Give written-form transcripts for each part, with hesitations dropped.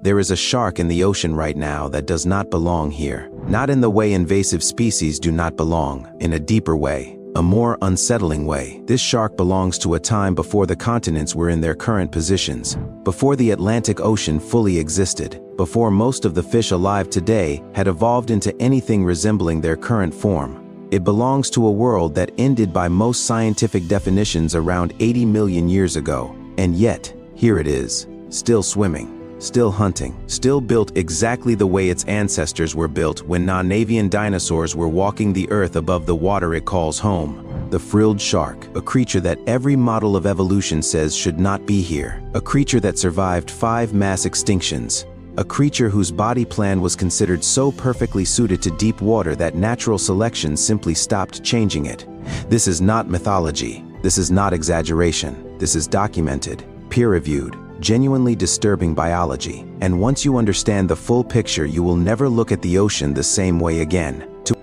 There is a shark in the ocean right now that does not belong here. Not in the way invasive species do not belong, in a deeper way, a more unsettling way. This shark belongs to a time before the continents were in their current positions, before the Atlantic Ocean fully existed, before most of the fish alive today had evolved into anything resembling their current form. It belongs to a world that ended by most scientific definitions around 80 million years ago. And yet, here it is, still swimming, still hunting, still built exactly the way its ancestors were built when non-avian dinosaurs were walking the earth above the water it calls home. The frilled shark, a creature that every model of evolution says should not be here. A creature that survived 5 mass extinctions. A creature whose body plan was considered so perfectly suited to deep water that natural selection simply stopped changing it. This is not mythology. This is not exaggeration. This is documented, peer-reviewed, genuinely disturbing biology. And once you understand the full picture, you will never look at the ocean the same way again. To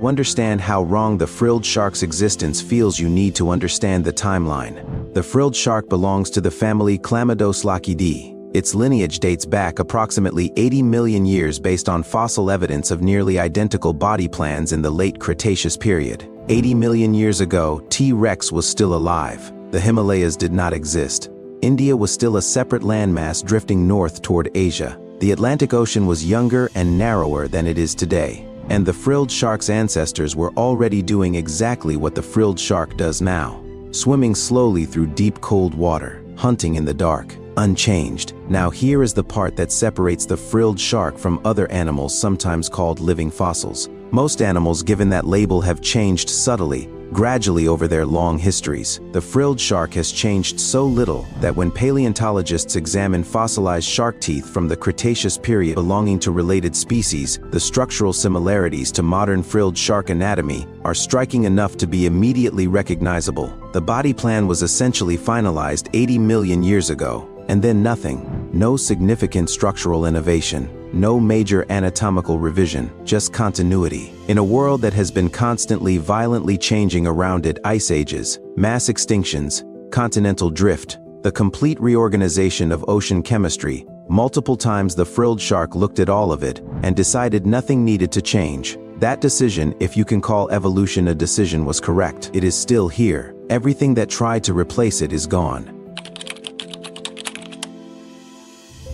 understand how wrong the frilled shark's existence feels, you need to understand the timeline. The frilled shark belongs to the family Chlamydoselachus. Its lineage dates back approximately 80 million years based on fossil evidence of nearly identical body plans in the late Cretaceous period. 80 million years ago, T-Rex was still alive. The Himalayas did not exist. India was still a separate landmass drifting north toward Asia. The Atlantic Ocean was younger and narrower than it is today. And the frilled shark's ancestors were already doing exactly what the frilled shark does now. Swimming slowly through deep cold water, hunting in the dark, unchanged. Now here is the part that separates the frilled shark from other animals sometimes called living fossils. Most animals given that label have changed subtly, gradually over their long histories. The frilled shark has changed so little that when paleontologists examine fossilized shark teeth from the Cretaceous period belonging to related species, the structural similarities to modern frilled shark anatomy are striking enough to be immediately recognizable. The body plan was essentially finalized 80 million years ago, and then nothing. No significant structural innovation. No major anatomical revision, just continuity. In a world that has been constantly violently changing around it, ice ages, mass extinctions, continental drift, the complete reorganization of ocean chemistry, multiple times the frilled shark looked at all of it and decided nothing needed to change. That decision, if you can call evolution a decision, was correct. It is still here. Everything that tried to replace it is gone.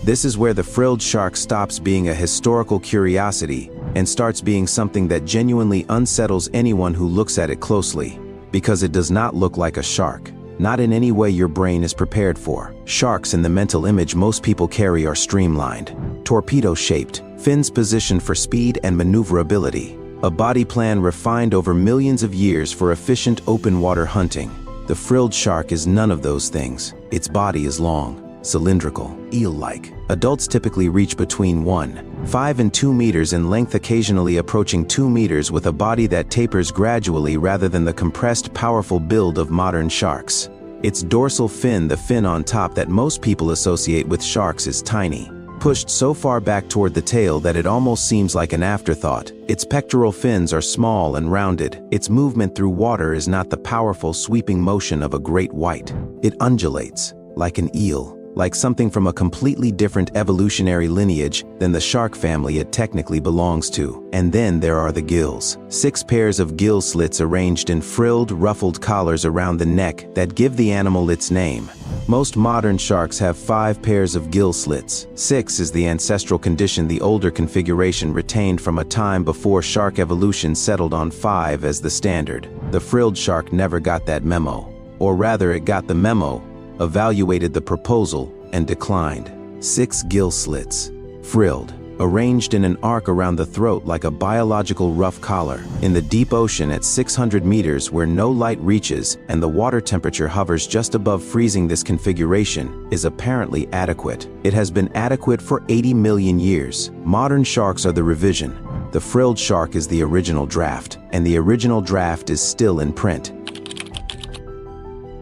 This is where the frilled shark stops being a historical curiosity and starts being something that genuinely unsettles anyone who looks at it closely. Because it does not look like a shark. Not in any way your brain is prepared for. Sharks in the mental image most people carry are streamlined, torpedo-shaped, fins positioned for speed and maneuverability. A body plan refined over millions of years for efficient open water hunting. The frilled shark is none of those things. Its body is long, cylindrical, eel-like. Adults typically reach between 1.5 and 2 meters in length, occasionally approaching 2 meters, with a body that tapers gradually rather than the compressed, powerful build of modern sharks. Its dorsal fin, the fin on top that most people associate with sharks, is tiny, pushed so far back toward the tail that it almost seems like an afterthought. Its pectoral fins are small and rounded. Its movement through water is not the powerful, sweeping motion of a great white. It undulates, like an eel, like something from a completely different evolutionary lineage than the shark family it technically belongs to. And then there are the gills. 6 pairs of gill slits arranged in frilled, ruffled collars around the neck that give the animal its name. Most modern sharks have 5 pairs of gill slits. 6 is the ancestral condition, the older configuration retained from a time before shark evolution settled on 5 as the standard. The frilled shark never got that memo. Or rather, it got the memo, evaluated the proposal, and declined. 6 gill slits, frilled, arranged in an arc around the throat like a biological rough collar. In the deep ocean at 600 meters where no light reaches and the water temperature hovers just above freezing, this configuration is apparently adequate. It has been adequate for 80 million years. Modern sharks are the revision. The frilled shark is the original draft, and the original draft is still in print.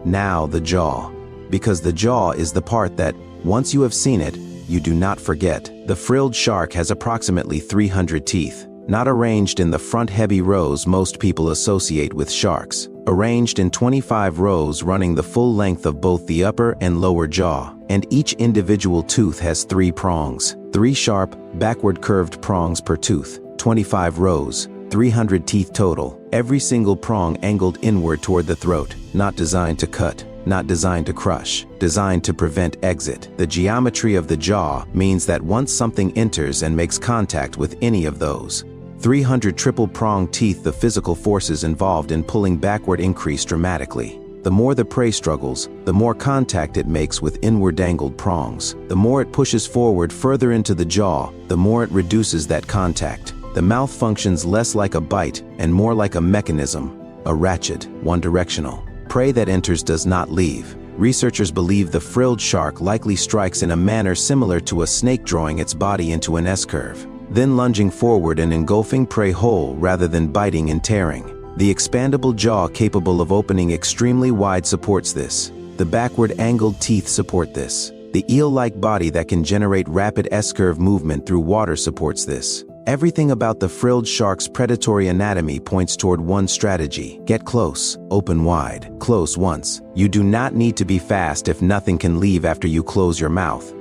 Now the jaw. Because the jaw is the part that, once you have seen it, you do not forget. The frilled shark has approximately 300 teeth. not arranged in the front heavy rows most people associate with sharks. Arranged in 25 rows running the full length of both the upper and lower jaw, and each individual tooth has 3 prongs. 3 sharp, backward curved prongs per tooth, 25 rows, 300 teeth total, every single prong angled inward toward the throat, not designed to cut, not designed to crush, designed to prevent exit. The geometry of the jaw means that once something enters and makes contact with any of those 300 triple-pronged teeth, the physical forces involved in pulling backward increase dramatically. The more the prey struggles, the more contact it makes with inward angled prongs. The more it pushes forward further into the jaw, the more it reduces that contact. The mouth functions less like a bite and more like a mechanism, a ratchet, one-directional. Prey that enters does not leave. Researchers believe the frilled shark likely strikes in a manner similar to a snake drawing its body into an S-curve, then lunging forward and engulfing prey whole rather than biting and tearing. The expandable jaw capable of opening extremely wide supports this. The backward angled teeth support this. The eel-like body that can generate rapid S-curve movement through water supports this. Everything about the frilled shark's predatory anatomy points toward one strategy: get close, open wide, close once. You do not need to be fast if nothing can leave after you close your mouth.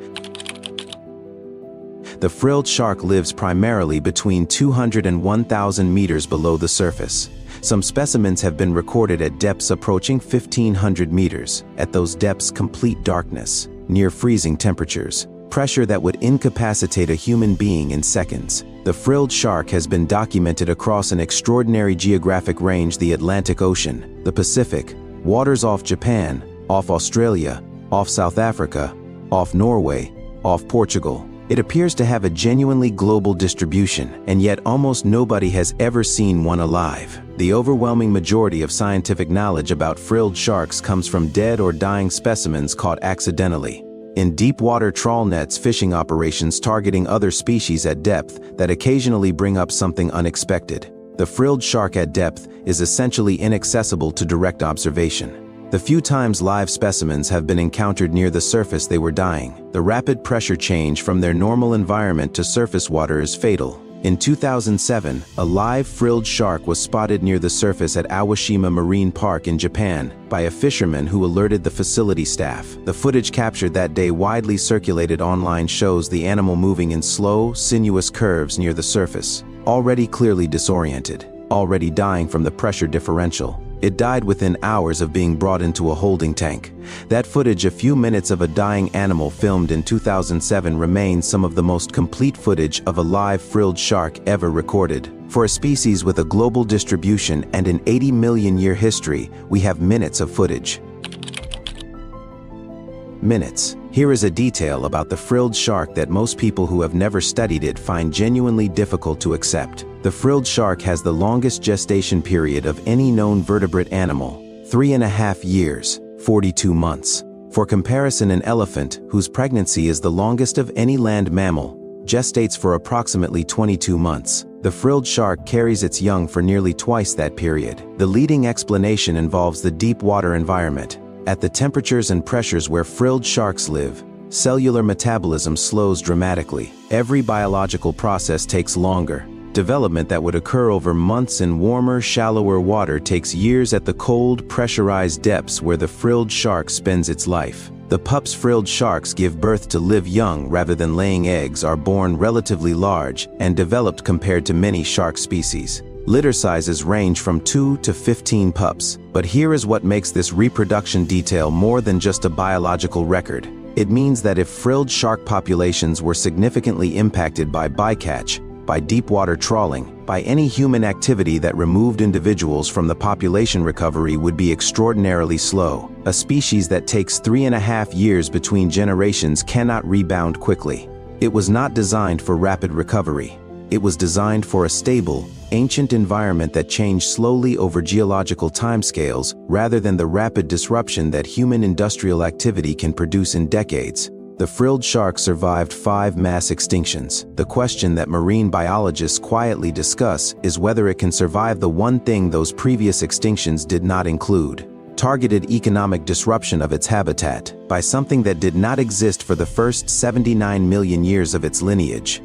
The frilled shark lives primarily between 200 and 1,000 meters below the surface. Some specimens have been recorded at depths approaching 1,500 meters. At those depths, complete darkness, near freezing temperatures, pressure that would incapacitate a human being in seconds. The frilled shark has been documented across an extraordinary geographic range: the Atlantic Ocean, the Pacific, waters off Japan, off Australia, off South Africa, off Norway, off Portugal. It appears to have a genuinely global distribution, and yet almost nobody has ever seen one alive. The overwhelming majority of scientific knowledge about frilled sharks comes from dead or dying specimens caught accidentally in deep water trawl nets, fishing operations targeting other species at depth that occasionally bring up something unexpected. The frilled shark at depth is essentially inaccessible to direct observation. The few times live specimens have been encountered near the surface, they were dying. The rapid pressure change from their normal environment to surface water is fatal. In 2007, a live frilled shark was spotted near the surface at Awashima Marine Park in Japan by a fisherman who alerted the facility staff. The footage captured that day, widely circulated online, shows the animal moving in slow, sinuous curves near the surface, already clearly disoriented, already dying from the pressure differential. It died within hours of being brought into a holding tank. That footage, a few minutes of a dying animal filmed in 2007, remains some of the most complete footage of a live frilled shark ever recorded. For a species with a global distribution and an 80 million year history, we have minutes of footage. Minutes. Here is a detail about the frilled shark that most people who have never studied it find genuinely difficult to accept. The frilled shark has the longest gestation period of any known vertebrate animal, 3.5 years, 42 months. For comparison, an elephant, whose pregnancy is the longest of any land mammal, gestates for approximately 22 months. The frilled shark carries its young for nearly twice that period. The leading explanation involves the deep water environment. At the temperatures and pressures where frilled sharks live, cellular metabolism slows dramatically. Every biological process takes longer. Development that would occur over months in warmer, shallower water takes years at the cold, pressurized depths where the frilled shark spends its life. The pups frilled sharks give birth to live young rather than laying eggs are born relatively large and developed compared to many shark species. Litter sizes range from 2 to 15 pups, but here is what makes this reproduction detail more than just a biological record. It means that if frilled shark populations were significantly impacted by bycatch, by deep water trawling, by any human activity that removed individuals from the population, recovery would be extraordinarily slow. A species that takes 3.5 years between generations cannot rebound quickly. It was not designed for rapid recovery. It was designed for a stable, ancient environment that changed slowly over geological timescales rather than the rapid disruption that human industrial activity can produce in decades. The frilled shark survived 5 mass extinctions. The question that marine biologists quietly discuss is whether it can survive the one thing those previous extinctions did not include: targeted economic disruption of its habitat by something that did not exist for the first 79 million years of its lineage.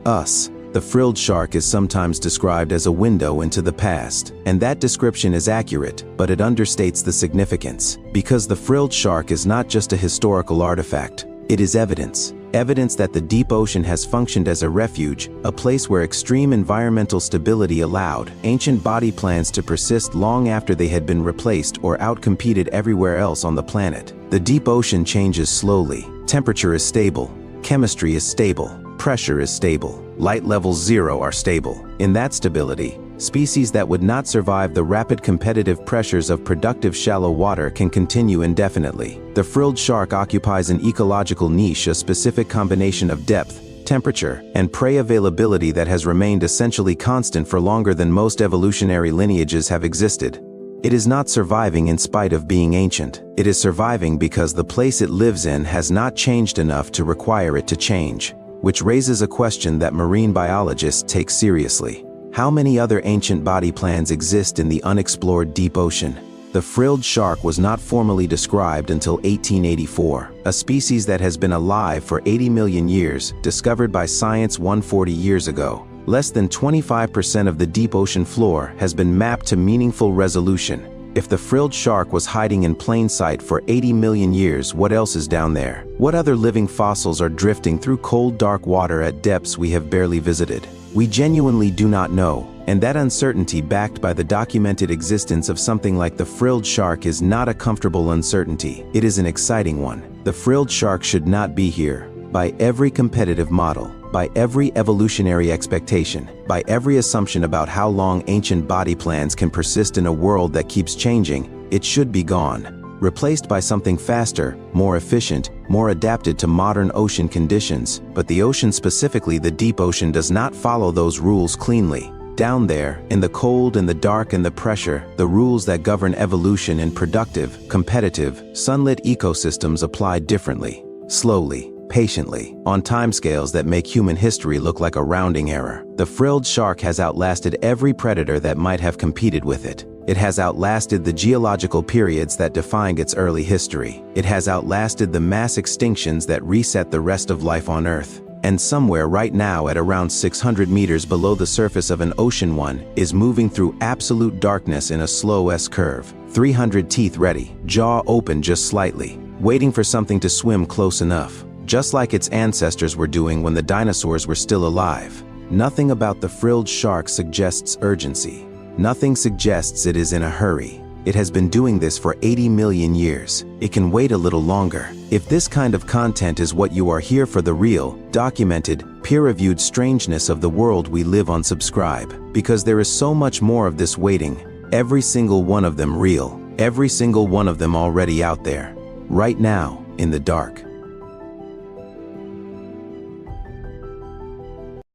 Us. The frilled shark is sometimes described as a window into the past, and that description is accurate, but it understates the significance. Because the frilled shark is not just a historical artifact, it is evidence. Evidence that the deep ocean has functioned as a refuge, a place where extreme environmental stability allowed ancient body plans to persist long after they had been replaced or outcompeted everywhere else on the planet. The deep ocean changes slowly. Temperature is stable. Chemistry is stable. Pressure is stable. Light levels 0 are stable. In that stability, species that would not survive the rapid competitive pressures of productive shallow water can continue indefinitely. The frilled shark occupies an ecological niche, a specific combination of depth, temperature, and prey availability that has remained essentially constant for longer than most evolutionary lineages have existed. It is not surviving in spite of being ancient. It is surviving because the place it lives in has not changed enough to require it to change, which raises a question that marine biologists take seriously. How many other ancient body plans exist in the unexplored deep ocean? The frilled shark was not formally described until 1884, a species that has been alive for 80 million years, discovered by science 140 years ago. Less than 25% of the deep ocean floor has been mapped to meaningful resolution. If the frilled shark was hiding in plain sight for 80 million years, what else is down there? What other living fossils are drifting through cold, dark water at depths we have barely visited? We genuinely do not know, and that uncertainty, backed by the documented existence of something like the frilled shark, is not a comfortable uncertainty. It is an exciting one. The frilled shark should not be here. By every competitive model, by every evolutionary expectation, by every assumption about how long ancient body plans can persist in a world that keeps changing, it should be gone. Replaced by something faster, more efficient, more adapted to modern ocean conditions. But the ocean, specifically the deep ocean, does not follow those rules cleanly. Down there, in the cold and the dark and the pressure, the rules that govern evolution in productive, competitive, sunlit ecosystems apply differently. Slowly, patiently, on timescales that make human history look like a rounding error. The frilled shark has outlasted every predator that might have competed with it. It has outlasted the geological periods that defined its early history. It has outlasted the mass extinctions that reset the rest of life on Earth. And somewhere right now, at around 600 meters below the surface of an ocean, one is moving through absolute darkness in a slow S-curve. 300 teeth ready, jaw open just slightly, waiting for something to swim close enough, just like its ancestors were doing when the dinosaurs were still alive. Nothing about the frilled shark suggests urgency. Nothing suggests it is in a hurry. It has been doing this for 80 million years. It can wait a little longer. If this kind of content is what you are here for, the real, documented, peer-reviewed strangeness of the world we live on, subscribe. Because there is so much more of this waiting. Every single one of them real. Every single one of them already out there. Right now, in the dark.